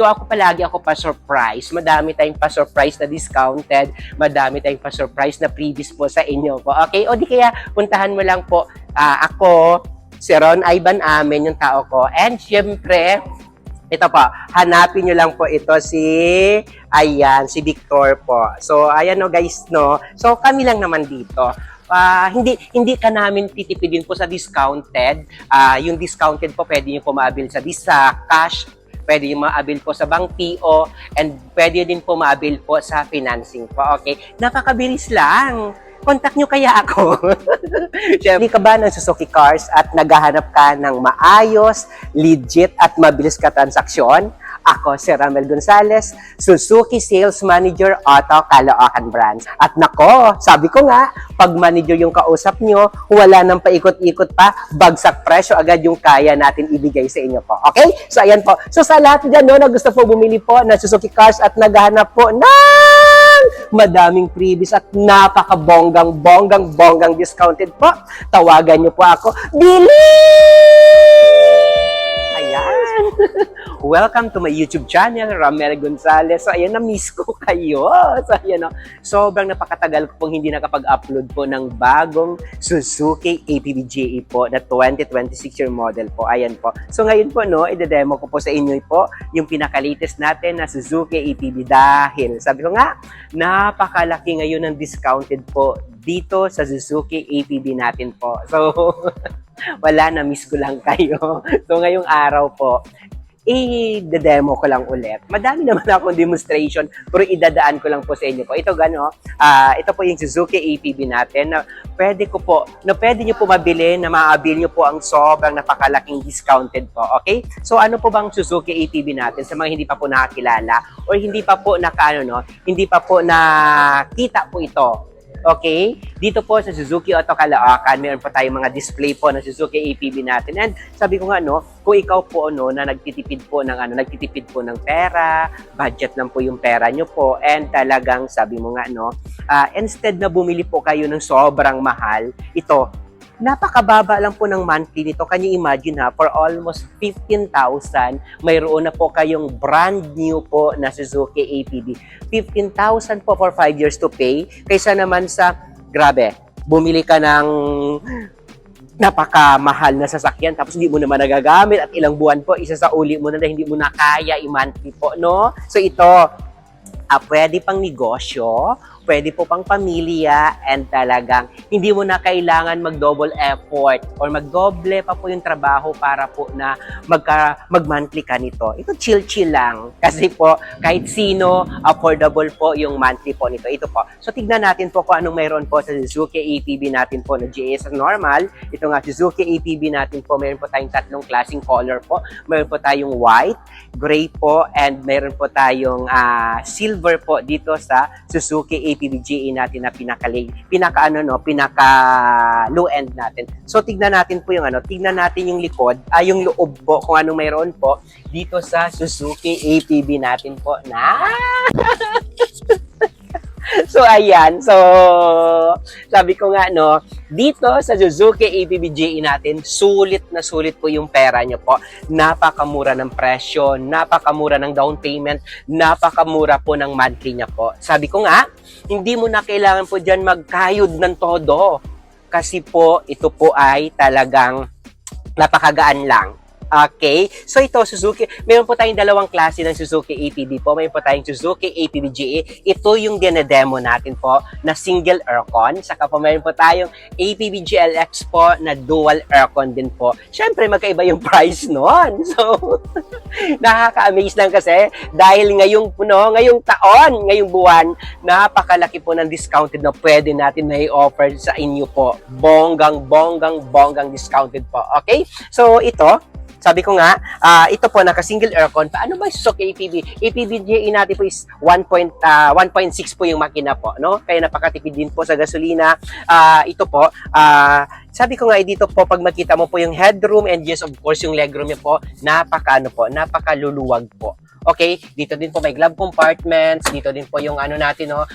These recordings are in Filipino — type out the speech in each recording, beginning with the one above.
So ako palagi ako pa-surprise. Madami tayong pa-surprise na discounted, madami tayong pa-surprise na previous po sa inyo po. Okay? O di kaya puntahan mo lang po ako, si Ron Ivan Amen, yung tao ko. And syempre, ito po, hanapin nyo lang po ito si Victor po. So, ayan no guys, no. So, kami lang naman dito. Hindi ka namin titipidin po sa discounted. Yung discounted po, pwede nyo po maabil sa cash, pwede nyo maabil po sa bank PO, and pwede din po maabil po sa financing po. Okay? Napakabilis lang. Contact nyo kaya ako. Siyempre, ka ba ng Suzuki Cars at naghahanap ka ng maayos, legit at mabilis ka transaksyon? Ako si Ramel Gonzalez, Suzuki Sales Manager Auto Caloocan Branch. At nako, sabi ko nga, pag manager yung kausap nyo, wala nang paikot-ikot pa, bagsak presyo agad yung kaya natin ibigay sa inyo po. Okay? So ayan po. So sa lahat dyan no, na gusto po bumili po ng Suzuki Cars at naghahanap po ng madaming freebies at napaka-bonggang discounted po, tawagan nyo po ako. Bili! Ayan. Welcome to my YouTube channel, Ramel Gonzalez. So, ayan, na-miss ko kayo. So, ayan, no? Sobrang napakatagal ko pong hindi nakapag-upload po ng bagong Suzuki APB-GE po na 2026 year model po. Ayan po. So, ngayon po, no, i-demo ko po sa inyo po yung pinaka-latest natin na Suzuki APB dahil, sabi ko nga, napakalaki ngayon ng discounted po dito sa Suzuki APB natin po. So, wala, na-miss ko lang kayo. So, ngayong araw po, i-demo ko lang ulit. Madami naman akong demonstration, pero idadaan ko lang po sa inyo po. Ito ito po yung Suzuki APB natin na pwede nyo po mabili, na maabil nyo po ang sobrang napakalaking discounted po. Okay? So ano po bang Suzuki APB natin sa mga hindi pa po nakakilala or hindi pa po hindi pa po nakita po ito. Okay? Dito po sa Suzuki Auto Caloocan, meron po tayong mga display po ng Suzuki APB natin. And sabi ko nga, kung ikaw po, na nagtitipid po ng pera, budget lang po yung pera nyo po, and talagang, sabi mo nga, instead na bumili po kayo ng sobrang mahal, ito, napakababa lang po ng monthly nito. Can you imagine for almost 15,000, mayroon na po kayong brand new po na Suzuki APB. 15,000 po for 5 years to pay. Kaysa naman sa, grabe, bumili ka ng napakamahal na sasakyan tapos hindi mo naman nagagamit at ilang buwan po, isa sa uli mo na hindi mo na kaya i-monthly po, no? So ito, pwede pang negosyo, pwede po pang pamilya, and talagang hindi mo na kailangan mag-double effort or mag-doble pa po yung trabaho para po na mag-monthly ka nito. Ito chill lang kasi po kahit sino, affordable po yung monthly po nito. Ito po. So tignan natin po kung anong mayroon po sa Suzuki APB natin po na GS normal. Ito nga Suzuki APB natin po, mayroon po tayong tatlong klaseng color po. Mayroon po tayong white, gray po, and mayroon po tayong silver po dito sa Suzuki APB-GE natin na pinaka low end natin. So tignan natin po yung tignan natin yung likod, yung loob po kung anong mayroon po dito sa Suzuki APB natin po na So ayan, so sabi ko nga dito sa Suzuki APB-GE natin, sulit na sulit po yung pera nyo po. Napakamura ng presyo, napakamura ng down payment, napakamura po ng monthly niya po. Sabi ko nga, hindi mo na kailangan po dyan magkayod ng todo. Kasi po, ito po ay talagang napakagaan lang. Okay? So ito, Suzuki, mayroon po tayong dalawang klase ng Suzuki APB po. Mayroon po tayong Suzuki APB-GE. Ito yung dinedemo natin po na single aircon. Saka po mayroon po tayong APB GLX po na dual aircon din po. Siyempre, magkaiba yung price noon. So, nakaka-amaze lang kasi dahil ngayong taon, ngayong buwan, napakalaki po ng discounted na pwede natin na i-offer sa inyo po. Bonggang discounted po. Okay? So, ito, sabi ko nga, ito po, naka-single aircon. Paano ba Suzuki APB? APB-GE natin po is 1.6 po yung makina po, no? Kaya napakatipid din po sa gasolina. Ito po, sabi ko nga, dito po, pag makita mo po yung headroom and yes, of course, yung legroom niya po, napakaluluwag po. Okay? Dito din po may glove compartments. Dito din po yung ano natin, no,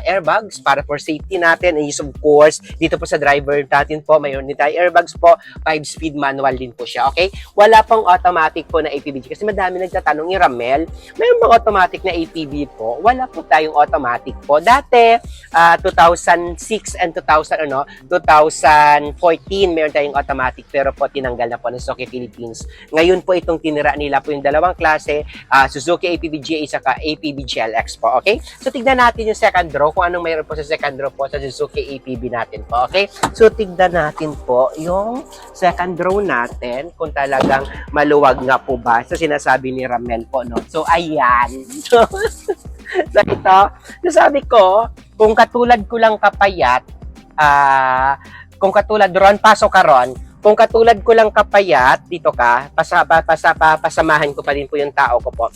airbags para for safety natin. And of course, dito po sa driver natin po, mayroon din tayo airbags po. 5-speed manual din po siya. Okay? Wala pong automatic po na APVG. Kasi madami nagtatanong ni Ramel, mayroon bang automatic na APV po? Wala po tayong automatic po. Dati, 2006 and 2014, meron tayong automatic pero po tinanggal na po ng Suzuki Philippines. Ngayon po itong tinira nila po yung dalawang klase, Suzuki APV GA saka APV GLX po, okay? So tignan natin yung second row, kung anong mayroon po sa second row po sa Suzuki APV natin po, okay? So tignan natin po yung second row natin, kung talagang maluwag nga po ba sa sinasabi ni Ramel po, no? So ayan. So ito, sabi ko, kung katulad ko lang kapayat, kung katulad Ron, pasok ka Ron, kung katulad ko lang kapayat, dito ka, pasamahan ko pa din po yung tao ko po.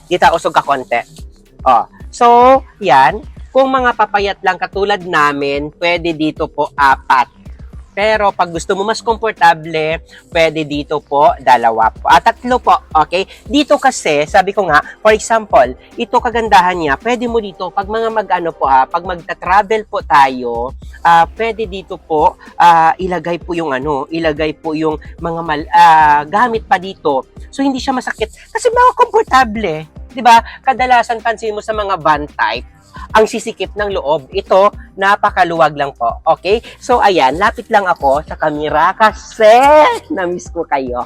Dito, usog ka konti. Oh. So, yan. Kung mga papayat lang katulad namin, pwede dito po 4. Pero pag gusto mo mas komportable, pwede dito po 2 po. 3 po, okay? Dito kasi, sabi ko nga, for example, ito kagandahan niya, pwede mo dito, pag mga pag magta-travel po tayo, pwede dito po, ilagay po yung ilagay po yung mga gamit pa dito. So, hindi siya masakit. Kasi mga komportable, di ba? Kadalasan pansin mo sa mga van type, ang sisikip ng loob. Ito, napakaluwag lang po. Okay? So, ayan, lapit lang ako sa camera kasi na-miss ko kayo.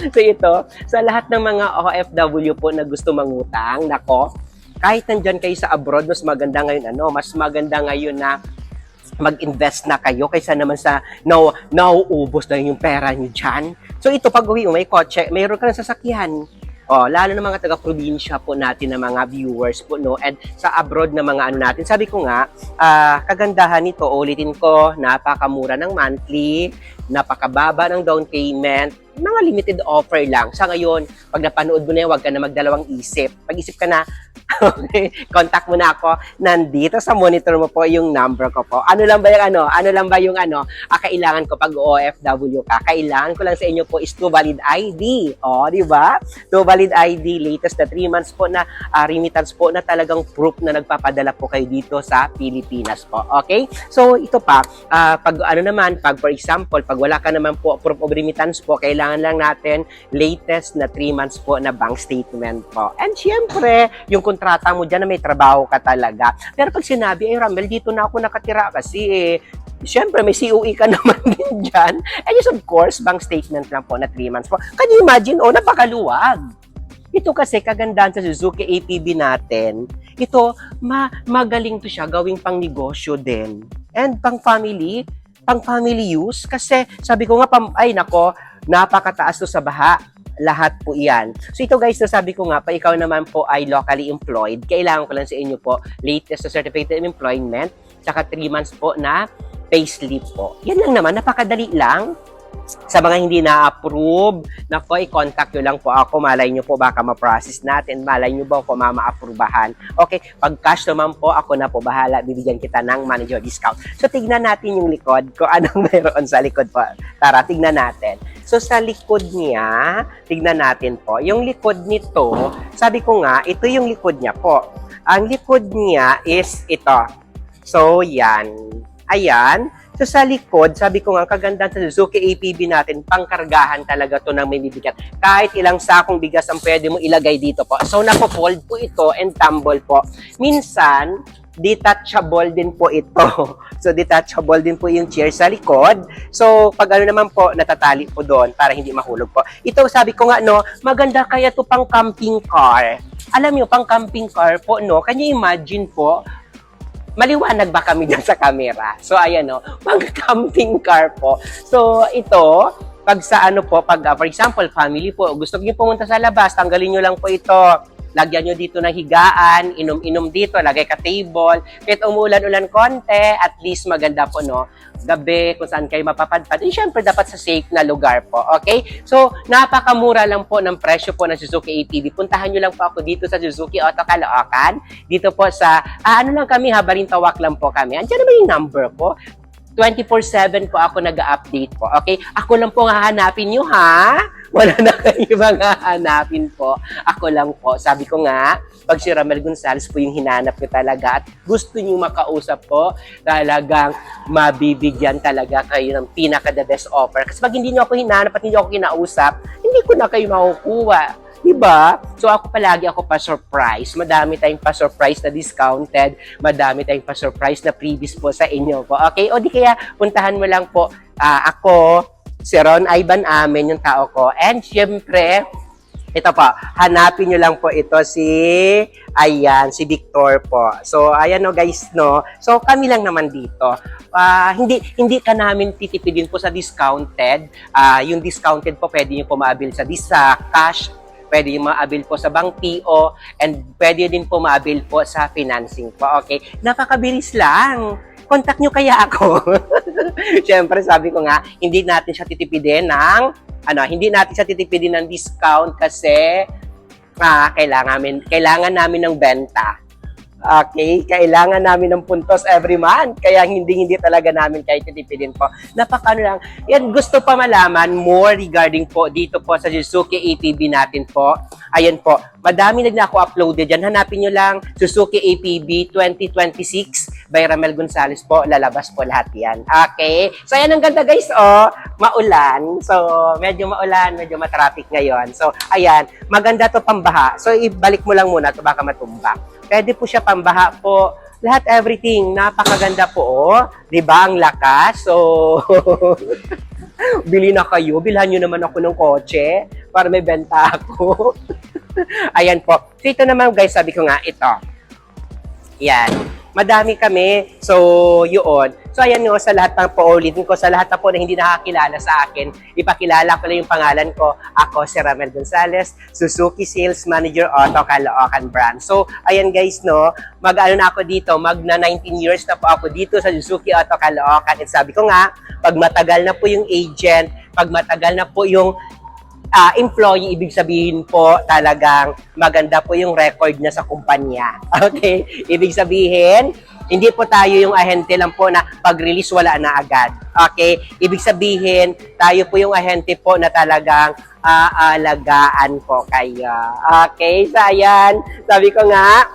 So, ito, sa lahat ng mga OFW po na gusto mangutang, nako, kahit nandyan kayo sa abroad, mas maganda ngayon na mag-invest na kayo kaysa naman sa nauubos na yung pera nyo dyan. So, ito, pag uwi mo, may kotse, mayroon ka ng sasakyan. Lalo na mga taga-probinsya po natin na mga viewers po, no? And sa abroad na mga natin. Sabi ko nga, kagandahan nito, ulitin ko, napakamura ng monthly, napakababa ng down payment, mga limited offer lang. Sa ngayon, pag napanood mo na, huwag ka na magdalawang isip. Pag-isip ka na, okay, contact mo na ako. Nandito sa monitor mo po yung number ko po. Ano lang ba yung kailangan ko pag OFW ka? Kailangan ko lang sa inyo po is 2 valid ID. Di ba? 2 valid ID, latest na 3 months po na remittance po na talagang proof na nagpapadala po kayo dito sa Pilipinas po. Okay? So, ito pa, pag for example, pag wala ka naman po proof of remittance po, kailangan lang natin latest na 3 months po na bank statement po. And syempre, yung kontrata mo dyan na may trabaho ka talaga. Pero pag sinabi, Ramel, dito na ako nakatira kasi syempre may COE ka naman din dyan. And yes, of course, bank statement lang po na 3 months po. Can you imagine? Napakaluwag. Ito kasi kagandahan sa Suzuki APV natin, ito, magaling to siya gawing pang negosyo din. And pang family use. Kasi sabi ko nga, napakataas to sa baha. Lahat po iyan. So ito guys, sabi ko nga pa, ikaw naman po ay locally employed. Kailangan ko lang sa inyo po latest na certificate of employment, tsaka 3 months po na payslip po. Yan lang naman, napakadali lang. Sa mga hindi na-approve, i-contact nyo lang po ako. Malay nyo po baka ma-process natin. Malay nyo ba ako ma-approbahan. Okay, pag cash naman po, ako na po bahala. Bibigyan kita ng manager discount. So, tignan natin yung likod kung anong meron sa likod po. Tara, tignan natin. So, sa likod niya, tignan natin po. Yung likod nito, sabi ko nga, ito yung likod niya po. Ang likod niya is ito. So, yan. Ayan. So, sa likod, sabi ko nga, kagandahan sa Suzuki APV natin, pangkargahan talaga to ng may bibigat. Kahit ilang sakong bigas ang pwede mo ilagay dito po. So, napo-fold po ito and tumble po. Minsan, detachable din po ito. So, detachable din po yung chair sa likod. So, pag naman po, natatali po doon para hindi mahulog po. Ito, sabi ko nga, maganda kaya to pang camping car. Alam niyo, pang camping car po, can you imagine po, maliwanag ba kami dyan sa camera? So, ayan pang camping car po. So, ito, pag for example, family po, gusto niyo pumunta sa labas, tanggalin nyo lang po ito. Lagyan nyo dito ng higaan, inom-inom dito, lagay ka table. Kahit umulan-ulan konti, at least maganda po, gabi, kung saan kayo mapapadpad. And syempre, dapat sa safe na lugar po. Okay? So, napakamura lang po ng presyo po ng Suzuki ATV. Puntahan nyo lang po ako dito sa Suzuki Auto Caloocan. Dito po sa, lang kami, Habarintawak lang po kami. Andiyan naman yung number po. 24/7 po ako nag-update po. Okay? Ako lang po hahanapin nyo, ha? Wala na kayo ibang hahanapin po. Ako lang po. Sabi ko nga, pag si Ramel Gonzales po yung hinanap nyo talaga at gusto nyo makausap po, talagang mabibigyan talaga kayo ng pinaka-the best offer. Kasi pag hindi nyo ako hinanap at hindi ako kinausap, hindi ko na kayo makukuha. Diba? So ako palagi ako pa-surprise. Madami tayong pa-surprise na discounted. Madami tayong pa-surprise na previous po sa inyo po. Okay? O di kaya puntahan mo lang po ako, si Ron Ivan Amen, yung tao ko. And syempre, ito po, hanapin nyo lang po ito si Victor po. So, ayan no guys, no. So, kami lang naman dito. Hindi ka namin titipidin po sa discounted. Yung discounted po, pwede nyo po maabil sa cash, pwede yung maabil po sa bank PO, and pwede din po maabil po sa financing po. Okay? Napakabilis lang. Contact nyo kaya ako. Siyempre, sabi ko nga, hindi natin siya titipidin ng discount kasi kailangan namin ng benta. Okay? Kailangan namin ng puntos every month. Kaya hindi talaga namin kahit titipidin po. Napakano lang. Yan, gusto pa malaman more regarding po dito po sa Suzuki APB natin po. Ayan po. Madami na ako uploaded dyan. Hanapin nyo lang Suzuki APB 2026 by Ramel Gonzales po. Lalabas po lahat yan. Okay? So, ayan ang ganda guys. Maulan. So, medyo maulan. Medyo matraffic ngayon. So, ayan. Maganda to pambaha. So, ibalik mo lang muna to baka matumba. Pwede po siya pambaha po. Lahat, everything. Napakaganda po, oh. Diba? Ang lakas. So, bili na kayo. Bilhan nyo naman ako ng kotse para may benta ako. Ayan po. So, ito naman, guys, sabi ko nga, ito. Yan. Madami kami. So, yun. So, ayan nyo, sa lahat ng paulitin ko, sa lahat na po na hindi nakakilala sa akin, ipakilala ko lang yung pangalan ko. Ako si Ramel Gonzales, Suzuki Sales Manager Auto Caloocan Brand. So, ayan guys, no, mag-ano na ako dito, magna 19 years na po ako dito sa Suzuki Auto Caloocan. At sabi ko nga, pag matagal na po yung agent, pag matagal na po yung employee, ibig sabihin po talagang maganda po yung record niya sa kumpanya. Okay? Ibig sabihin, hindi po tayo yung ahente lang po na pag-release wala na agad. Okay? Ibig sabihin, tayo po yung ahente po na talagang aalagaan po kayo. Okay? So, ayan. Sabi ko nga,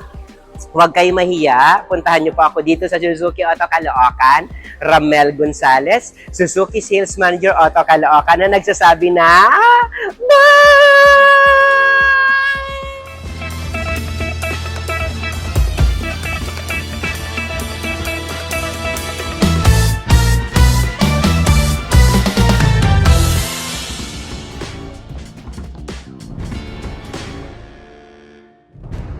huwag kayo mahiya. Puntahan niyo po ako dito sa Suzuki Auto Caloocan. Ramel Gonzales, Suzuki Sales Manager Auto Caloocan na nagsasabi na,